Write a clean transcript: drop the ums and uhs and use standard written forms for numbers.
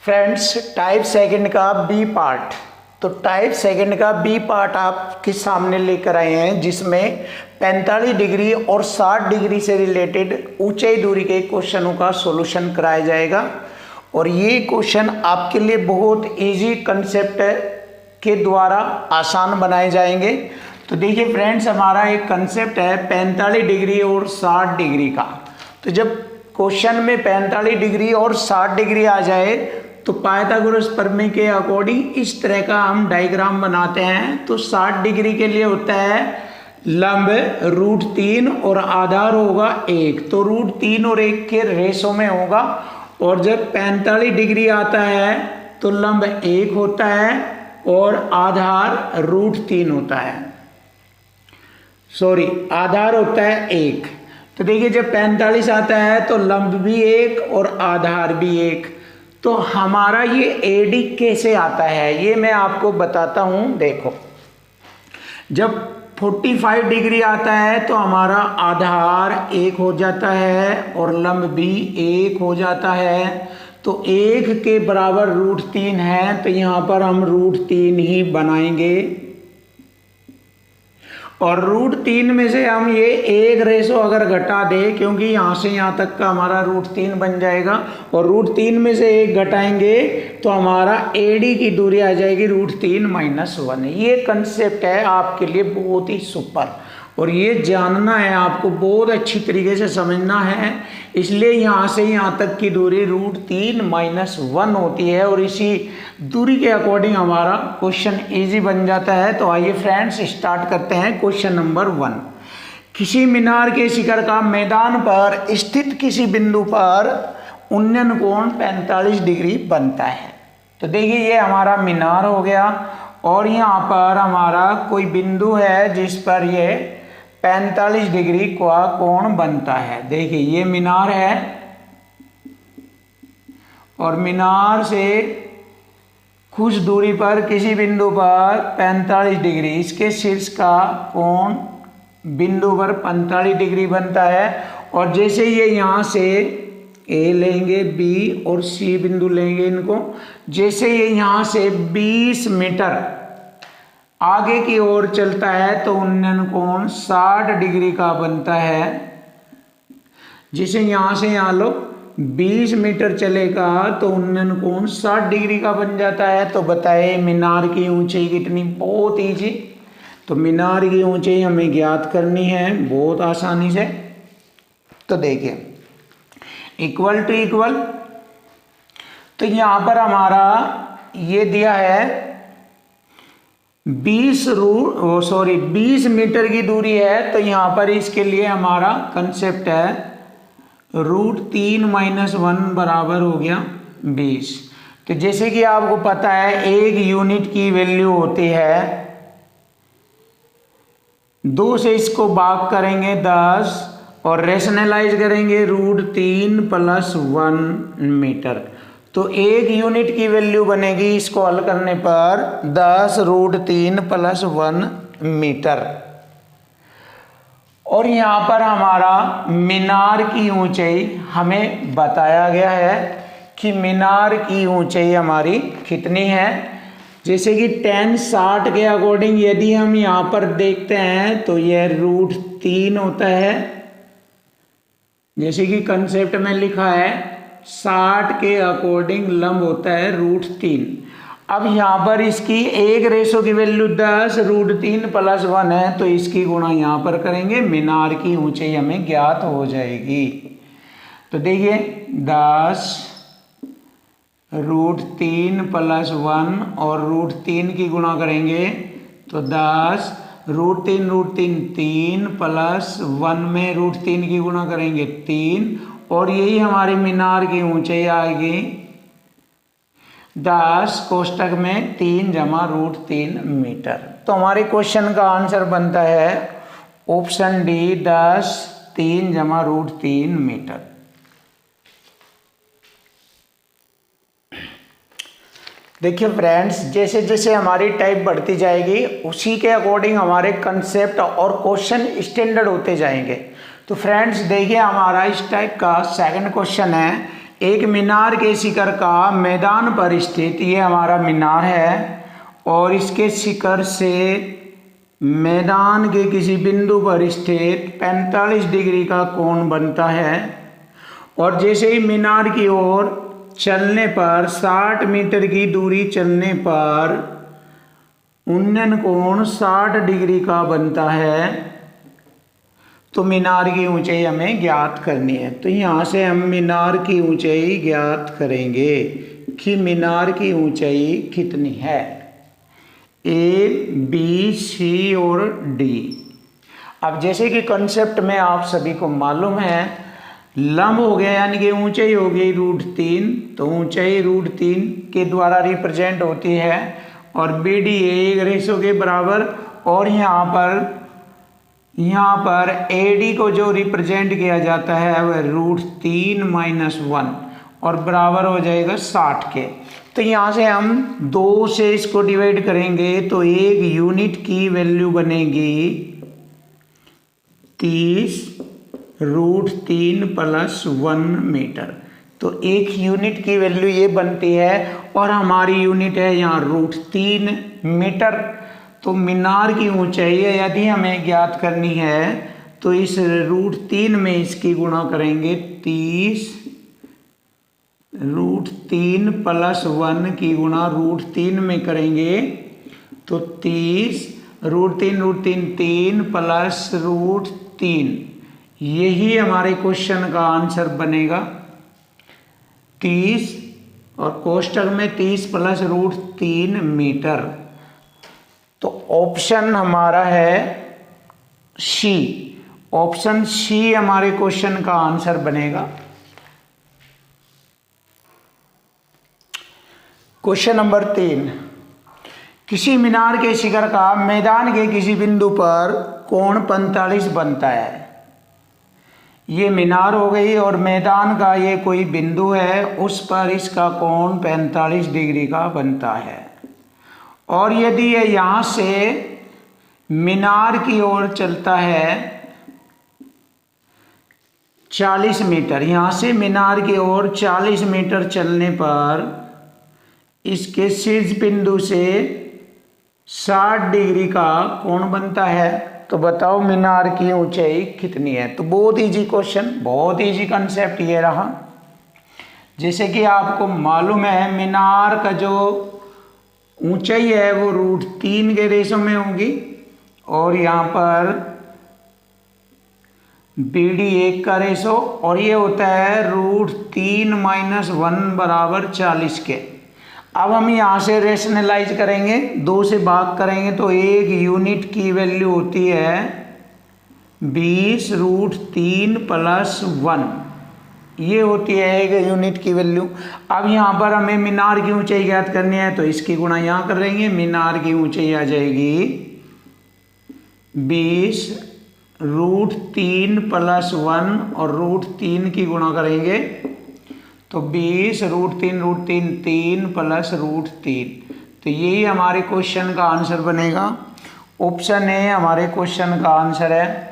Friends, type second का B part. तो type second का बी पार्ट आपके सामने लेकर आए हैं, जिसमें 45 डिग्री और 60 डिग्री से रिलेटेड ऊंचाई दूरी के क्वेश्चनों का सॉल्यूशन कराया जाएगा। और ये क्वेश्चन आपके लिए बहुत इजी कंसेप्ट के द्वारा आसान बनाए जाएंगे। तो देखिए फ्रेंड्स, हमारा एक कंसेप्ट है 45 डिग्री और 60 डिग्री का। तो जब क्वेश्चन में 45 डिग्री और 60 डिग्री आ जाए तो पाइथागोरस प्रमेय के अकॉर्डिंग इस तरह का हम डायग्राम बनाते हैं। तो 60 डिग्री के लिए होता है लंब √3 और आधार होगा 1, तो √3 और 1 के रेशो में होगा। और जब 45 डिग्री आता है तो लंब 1 होता है और आधार √3 होता है, आधार होता है 1। तो देखिए जब 45 आता है तो लंब भी 1 और आधार भी 1। तो हमारा ये एडी कैसे आता है ये मैं आपको बताता हूं। देखो, जब 45 डिग्री आता है तो हमारा आधार 1 हो जाता है और लंब भी 1 हो जाता है। तो 1 के बराबर √3 है, तो यहां पर हम √3 ही बनाएंगे। और √3 में से हम ये 1 रेशो अगर घटा दें, क्योंकि यहाँ से यहाँ तक का हमारा √3 बन जाएगा, और √3 में से 1 घटाएंगे तो हमारा एडी की दूरी आ जाएगी √3 - 1। ये कंसेप्ट है आपके लिए बहुत ही सुपर, और ये जानना है आपको, बहुत अच्छी तरीके से समझना है। इसलिए यहाँ से यहाँ तक की दूरी √3 - 1 होती है, और इसी दूरी के अकॉर्डिंग हमारा क्वेश्चन इजी बन जाता है। तो आइए फ्रेंड्स स्टार्ट करते हैं। क्वेश्चन नंबर 1, किसी मीनार के शिखर का मैदान पर स्थित किसी बिंदु पर उन्नयन कोण 45 डिग्री बनता है। तो देखिए ये हमारा मीनार हो गया, और यहाँ पर हमारा कोई बिंदु है जिस पर ये 45 डिग्री का कोण बनता है। देखिए ये मीनार है, और मीनार से कुछ दूरी पर किसी बिंदु पर 45 डिग्री, इसके शीर्ष का कोण बिंदु पर 45 डिग्री बनता है। और जैसे ये यहाँ से ए लेंगे, बी और सी बिंदु लेंगे इनको, जैसे ये यहाँ से 20 मीटर आगे की ओर चलता है तो उन्नयन कोण 60 डिग्री का बनता है। जिसे यहाँ से यहाँ लो 20 मीटर चलेगा तो उन्नयन कोण 60 डिग्री का बन जाता है। तो बताए मीनार की ऊंचाई कितनी? बहुत इजी। तो मीनार की ऊंचाई हमें ज्ञात करनी है बहुत आसानी से। तो देखिए इक्वल टू इक्वल, तो यहाँ पर हमारा ये दिया है 20 मीटर की दूरी है। तो यहाँ पर इसके लिए हमारा कंसेप्ट है √3 - 1 बराबर हो गया 20। तो जैसे कि आपको पता है एक यूनिट की वैल्यू होती है 2 से इसको भाग करेंगे 10 और रेशनलाइज करेंगे √3 + 1 मीटर। तो एक यूनिट की वैल्यू बनेगी इसको हल करने पर 10 √3 + 1 मीटर। और यहाँ पर हमारा मीनार की ऊंचाई हमें बताया गया है कि मीनार की ऊंचाई हमारी कितनी है। जैसे कि tan 60 के अकॉर्डिंग यदि हम यहाँ पर देखते हैं तो यह √3 होता है। जैसे कि कंसेप्ट में लिखा है 60 के अकॉर्डिंग लंब होता है √3। अब यहाँ पर इसकी एक रेशो की वैल्यू 10 √3 + 1 है, तो इसकी गुणा यहाँ पर करेंगे, मीनार की ऊंचाई हमें ज्ञात हो जाएगी। तो देखिए 10 √3 + 1 और √3 की गुणा करेंगे तो 10 √3 3 + 1 में √3 की गुणा करेंगे 3, और यही हमारी मीनार की ऊंचाई आएगी 10 कोष्टक में 3 + √3 मीटर। तो हमारे क्वेश्चन का आंसर बनता है ऑप्शन डी 10 3 + √3 मीटर। देखिए फ्रेंड्स, जैसे जैसे हमारी टाइप बढ़ती जाएगी उसी के अकॉर्डिंग हमारे कंसेप्ट और क्वेश्चन स्टैंडर्ड होते जाएंगे। तो फ्रेंड्स देखिए हमारा इस टाइप का सेकंड क्वेश्चन है, एक मीनार के शिखर का मैदान पर स्थित, ये हमारा मीनार है, और इसके शिखर से मैदान के किसी बिंदु पर स्थित 45 डिग्री का कोण बनता है। और जैसे ही मीनार की ओर चलने पर 60 मीटर की दूरी चलने पर उन्नयन कोण 60 डिग्री का बनता है। तो मीनार की ऊंचाई हमें ज्ञात करनी है। तो यहाँ से हम मीनार की ऊंचाई ज्ञात करेंगे कि मीनार की ऊंचाई कितनी है। ए, बी, सी और डी। अब जैसे कि कॉन्सेप्ट में आप सभी को मालूम है, लंब हो गया यानी कि ऊंचाई हो गई √3, तो ऊंचाई √3 के द्वारा रिप्रेजेंट होती है, और बी डी एक रेशो के बराबर। और यहाँ पर ए डी को जो रिप्रेजेंट किया जाता है वह √3 - 1 और बराबर हो जाएगा 60 के। तो यहाँ से हम 2 से इसको डिवाइड करेंगे तो एक यूनिट की वैल्यू बनेगी 30 √3 + 1 मीटर। तो एक यूनिट की वैल्यू ये बनती है, और हमारी यूनिट है यहाँ √3 मीटर। तो मीनार की ऊंचाई यदि हमें ज्ञात करनी है तो इस √3 में इसकी गुणा करेंगे 30 √3 + 1 की गुणा √3 में करेंगे तो 30 √3 3 + √3। यही हमारे क्वेश्चन का आंसर बनेगा 30, और कोष्टक में 30 + √3 मीटर। तो ऑप्शन हमारा है सी। ऑप्शन सी हमारे क्वेश्चन का आंसर बनेगा। क्वेश्चन नंबर 3, किसी मीनार के शिखर का मैदान के किसी बिंदु पर कोण 45 बनता है। ये मीनार हो गई और मैदान का ये कोई बिंदु है, उस पर इसका कोण 45 डिग्री का बनता है। और यदि ये यहाँ से मीनार की ओर चलता है 40 मीटर, यहाँ से मीनार की ओर 40 मीटर चलने पर इसके शीर्ष बिंदु से 60 डिग्री का कोण बनता है। तो बताओ मीनार की ऊंचाई कितनी है। तो बहुत इजी क्वेश्चन, बहुत इजी कंसेप्ट ये रहा। जैसे कि आपको मालूम है मीनार का जो ऊंचाई है वो √3 के रेशो में होगी, और यहाँ पर BD1 का रेशो, और ये होता है √3 - 1 बराबर 40 के। अब हम यहाँ से रेशनलाइज करेंगे, 2 से भाग करेंगे तो एक यूनिट की वैल्यू होती है 20 √3 + 1, ये होती है एक यूनिट की वैल्यू। अब यहाँ पर हमें मीनार की ऊंचाई ज्ञात करनी है तो इसकी गुणा यहाँ कर लेंगे। मीनार की ऊंचाई आ जाएगी 20 √3 + 1 और √3 की गुणा करेंगे तो 20 √3 3 + √3। तो यही हमारे क्वेश्चन का आंसर बनेगा। ऑप्शन ए हमारे क्वेश्चन का आंसर है।